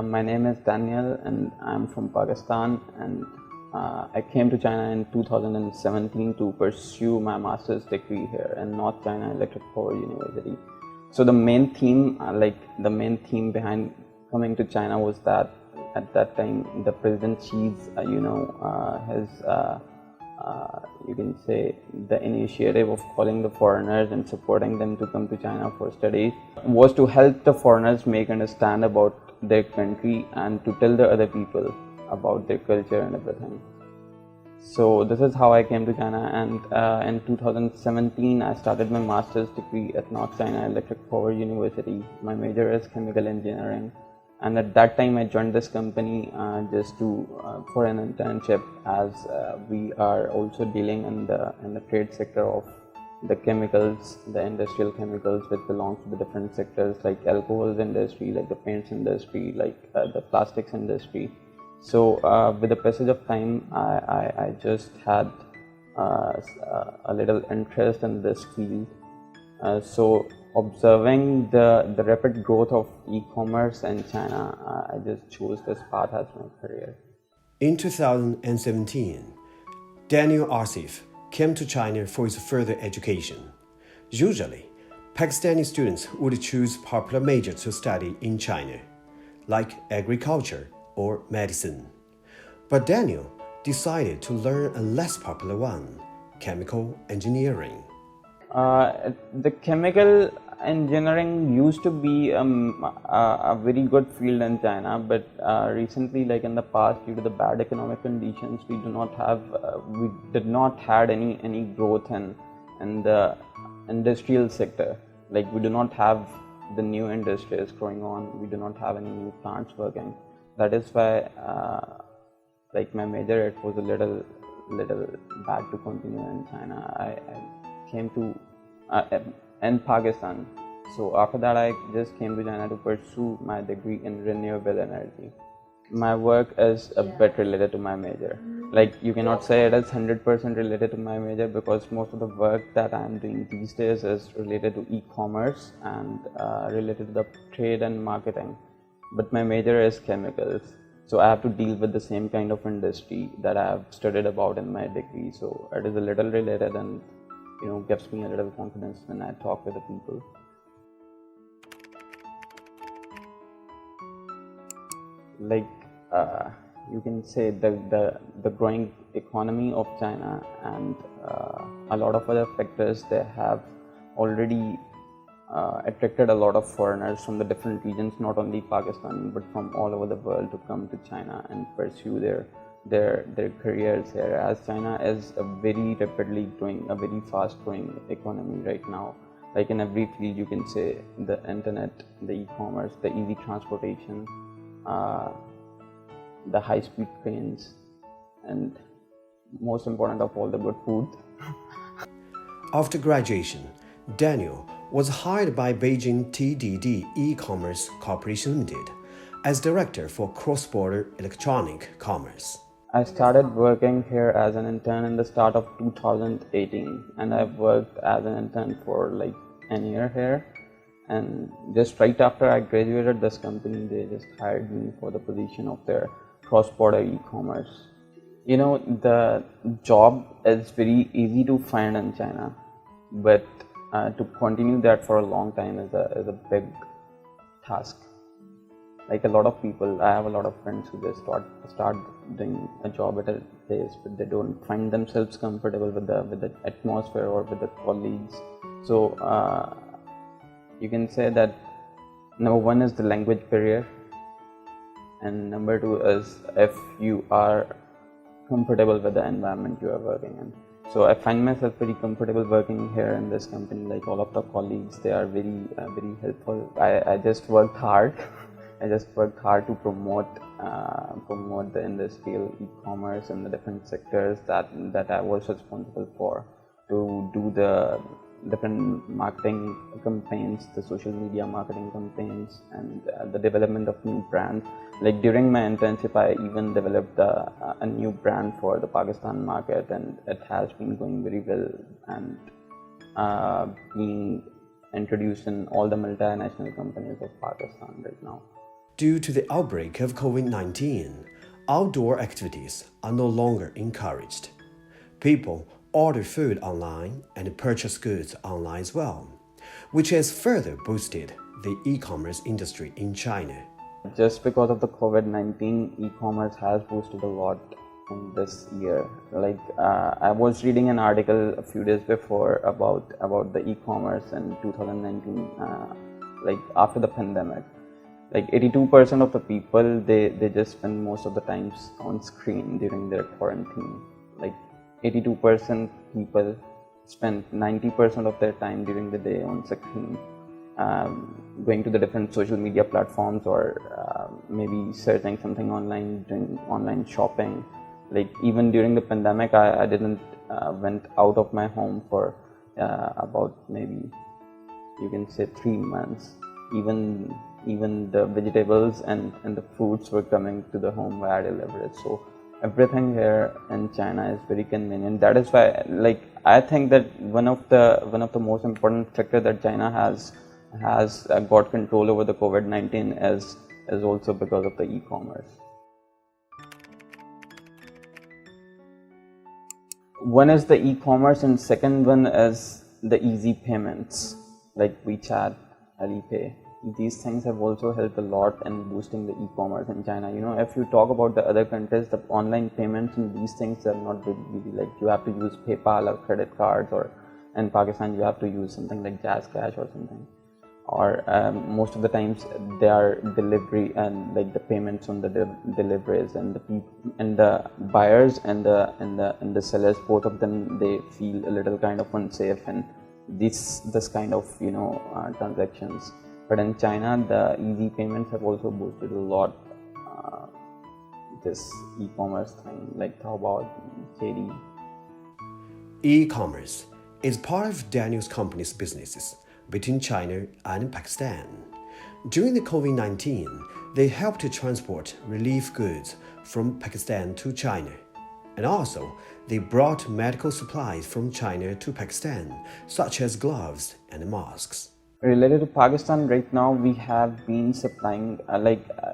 My name is Danyal and I'm from Pakistan, and I came to China in 2017 to pursue my master's degree here in North China Electric Power University. So the main theme, behind coming to China was that at that time the President Xi's, you can say the initiative of calling the foreigners and supporting them to come to China for studies was to help the foreigners make understand about their country and to tell the other people about their culture and everything. So this is how I came to China, and in 2017 I started my master's degree at North China Electric Power University. My major is chemical engineering, and at that time I joined this company just for an internship, as we are also dealing in the trade sector of the chemicals, the industrial chemicals which belongs to the different sectors like alcohols industry, like the paints industry, like the plastics industry. So with the passage of time, I just had a little interest in this field. So observing the rapid growth of e-commerce in China, I just chose this path as my career. In 2017, Danyal Asif came to China for his further education. Usually, Pakistani students would choose popular majors to study in China, like agriculture or medicine. But Danyal decided to learn a less popular one, chemical engineering. The chemical engineering used to be a very good field in China, but recently, like in the past, due to the bad economic conditions, we did not had any growth in the industrial sector. Like we do not have the new industries growing on. We do not have any new plants working. That is why, like my major, it was a little bad to continue in China. I came to in Pakistan. So after that, I just came to China to pursue my degree in renewable energy. My work is a bit related to my major. Like you cannot say it is 100% related to my major, because most of the work that I am doing these days is related to e-commerce and related to the trade and marketing. But my major is chemicals, so I have to deal with the same kind of industry that I have studied about in my degree. So it is a little related, and gives me a little confidence when I talk with the people. Like you can say the growing economy of China and a lot of other factors, they have already attracted a lot of foreigners from the different regions, not only Pakistan but from all over the world, to come to China and pursue their careers here, as China is a very rapidly growing, a very fast growing economy right now. Like in every field, you can say the internet, the e-commerce, the easy transportation, the high-speed trains, and most important of all, the good food. After graduation, Danyal was hired by Beijing TDD ECommerce Corporation Limited as director for cross-border electronic commerce. I started working here as an intern in the start of 2018, and I've worked as an intern for like an year here. And just right after I graduated this company, they just hired me for the position of their cross-border e-commerce. The job is very easy to find in China, but to continue that for a long time is a big task. Like a lot of people, I have a lot of friends who just start doing a job at a place, but they don't find themselves comfortable with the atmosphere or with the colleagues. So you can say that number one is the language barrier, and number two is if you are comfortable with the environment you are working in. So I find myself very comfortable working here in this company. Like all of the colleagues, they are very helpful. I just worked hard. I just worked hard to promote the industrial e-commerce and the different sectors that I was responsible for, to do the different marketing campaigns, the social media marketing campaigns, and the development of new brands. Like during my internship, I even developed a new brand for the Pakistan market, and it has been going very well and being introduced in all the multinational companies of Pakistan right now. Due to the outbreak of COVID-19, outdoor activities are no longer encouraged. People order food online and purchase goods online as well, which has further boosted the e-commerce industry in China. Just because of the COVID-19, e-commerce has boosted a lot in this year. I was reading an article a few days before about the e-commerce in 2019, after the pandemic. 82% of the people, they just spend most of the times on screen during their quarantine. 82% people spend 90% of their time during the day on screen, going to the different social media platforms, or maybe searching something online, doing online shopping. Even during the pandemic, I didn't went out of my home for about, maybe you can say, 3 months. Even the vegetables and the fruits were coming to the home via delivery. So everything here in China is very convenient. That is why, I think that one of the most important factor that China has got control over the COVID-19 is also because of the e-commerce. One is the e-commerce, and second one is the easy payments like WeChat, Alipay. These things have also helped a lot in boosting the e-commerce in China. If you talk about the other countries, the online payments and these things are not very easy. You have to use PayPal or credit cards, or in Pakistan you have to use something like Jazz Cash or something. Or most of the times they are delivery, and the payments on the deliveries, and the buyers and the sellers, both of them, they feel a little kind of unsafe in this kind of transactions. But in China, the easy payments have also boosted a lot this e-commerce thing, like Taobao, JD. E-commerce is part of Daniel's company's businesses between China and Pakistan. During the COVID-19, they helped to transport relief goods from Pakistan to China. And also, they brought medical supplies from China to Pakistan, such as gloves and masks. Related to Pakistan, right now we have been supplying,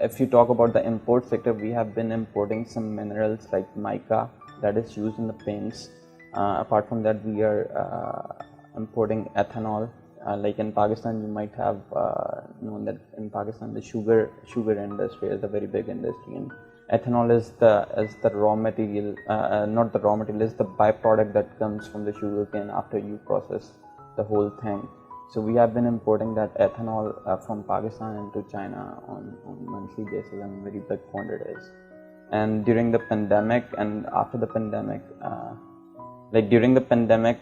if you talk about the import sector, we have been importing some minerals like mica that is used in the paints. Apart from that, we are importing ethanol. In Pakistan, you might have known that in Pakistan the sugar industry is a very big industry, and ethanol is the raw material, not the raw material, is the byproduct that comes from the sugarcane after you process the whole thing. So we have been importing that ethanol from Pakistan into China on monthly basis in very big quantities. And during the pandemic and after the pandemic, during the pandemic,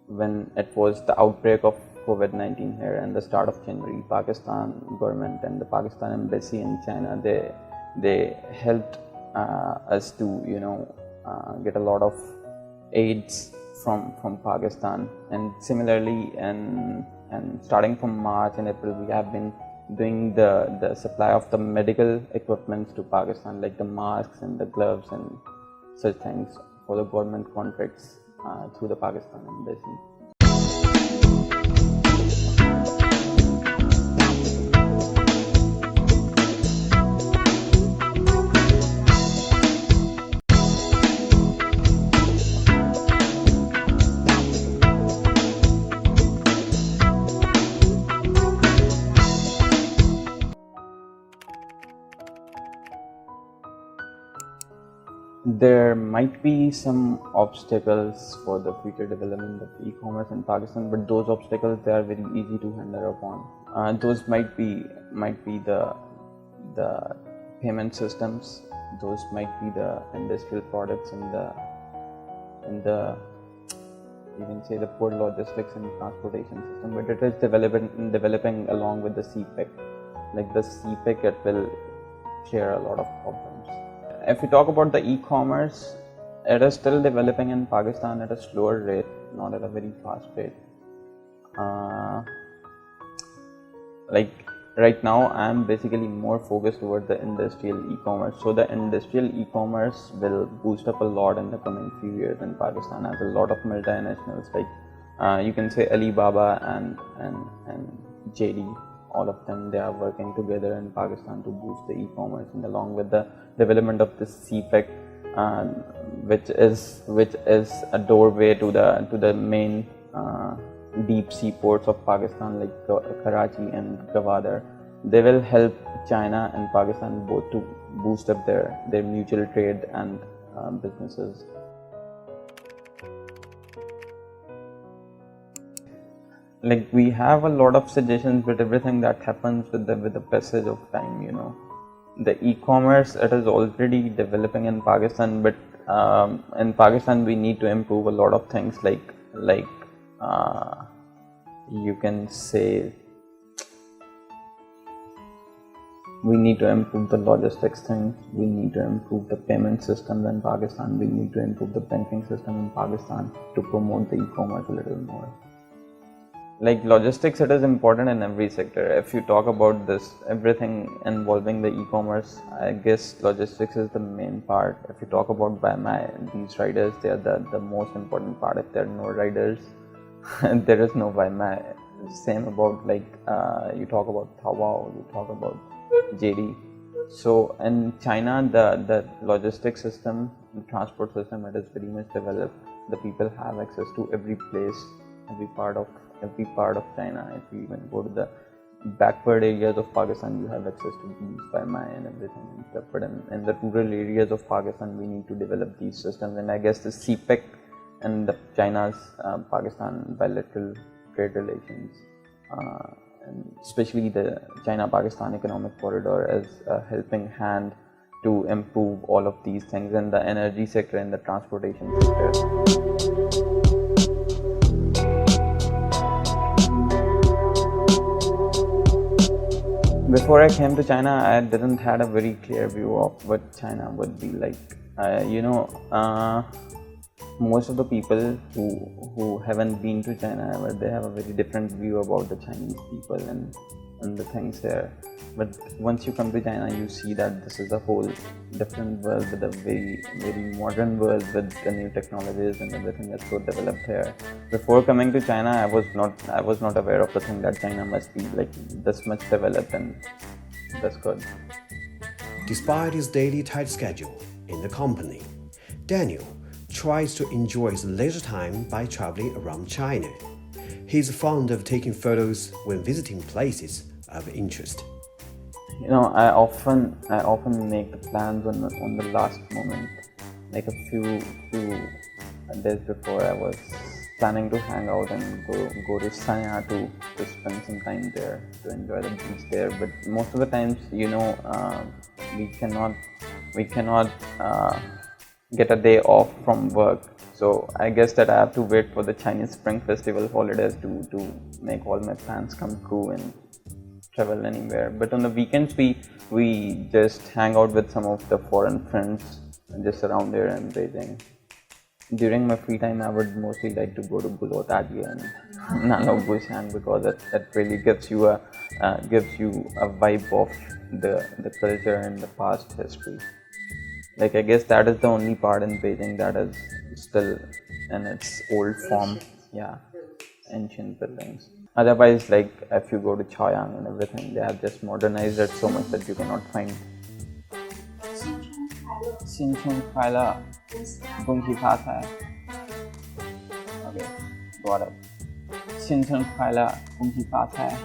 when it was the outbreak of COVID-19 here and the start of January, Pakistan government and the Pakistan embassy in China, they helped us to get a lot of aids from Pakistan. And similarly, and starting from March and April, we have been doing the supply of the medical equipments to Pakistan, like the masks and the gloves and such things, for the government contracts through the Pakistan embassy. There might be some obstacles for the future development of e-commerce in Pakistan, but those obstacles, they are very easy to handle upon. Those might be the payment systems. Those might be the industrial products and the you can say the port logistics and transportation system. But it is developing along with the CPEC. Like the CPEC, it will share a lot of problems. If we talk about the e-commerce, it is still developing in Pakistan at a slower rate, not at a very fast rate. Right now, I am basically more focused toward the industrial e-commerce. So the industrial e-commerce will boost up a lot in the coming few years in Pakistan, as a lot of multinationals, like you can say Alibaba and JD, all of them, they are working together in Pakistan to boost the e-commerce, and along with the development of this CPEC, which is a doorway to the main deep sea ports of Pakistan like Karachi and Gwadar. They will help China and Pakistan both to boost up their mutual trade and businesses. Like, we have a lot of suggestions, but everything that happens with the passage of time, you know. The e-commerce, it is already developing in Pakistan, but in Pakistan we need to improve a lot of things, like you can say we need to improve the logistics thing, we need to improve the payment system in Pakistan, we need to improve the banking system in Pakistan to promote the e-commerce a little more. Like logistics, it is important in every sector. If you talk about this, everything involving the e-commerce, I guess logistics is the main part. If you talk about by my, these riders, they are the most important part. If there are no riders, there is no by my. Same about like you talk about Taobao, you talk about JD. So in China, the logistics system, the transport system, it is very much developed. The people have access to every place, every part of China. If you even go to the backward areas of Pakistan, you have access to these by my and everything and stuff. But in the rural areas of Pakistan, we need to develop these systems. And I guess the CPEC and the China's Pakistan bilateral trade relations, and especially the China-Pakistan economic corridor, is a helping hand to improve all of these things in the energy sector and the transportation sector. Before I came to China, I didn't had a very clear view of what China would be like. Most of the people who haven't been to China ever, they have a very different view about the Chinese people and the things there. But once you come to China, you see that this is a whole different world, with a very, very modern world with the new technologies and everything that's so developed here. Before coming to China, I was not aware of the thing that China must be like this much developed and this good. Despite his daily tight schedule in the company, Daniel tries to enjoy his leisure time by traveling around China. He's fond of taking photos when visiting places of interest. You know, I often make the plans on the last moment. Like a few days before, I was planning to hang out and go to Sanya to spend some time there, to enjoy the beach there. But most of the times, you know, we cannot get a day off from work. So I guess that I have to wait for the Chinese Spring Festival holidays to make all my plans come true and travel anywhere. But on the weekends, we just hang out with some of the foreign friends just around there in Beijing. During my free time, I would mostly like to go to Gulotaji and Nano Bushang, because it really gives you a vibe of the culture and the past history. Like, I guess that is the only part in Beijing that is still in its old form. Yeah, ancient buildings. Otherwise, like if you go to Chaoyang and everything, they have just modernized it so much that you cannot find. Xinchun Kaila, Gongxi Fatai. Okay, got it. Xinchun Kaila, Gongxi Fatai.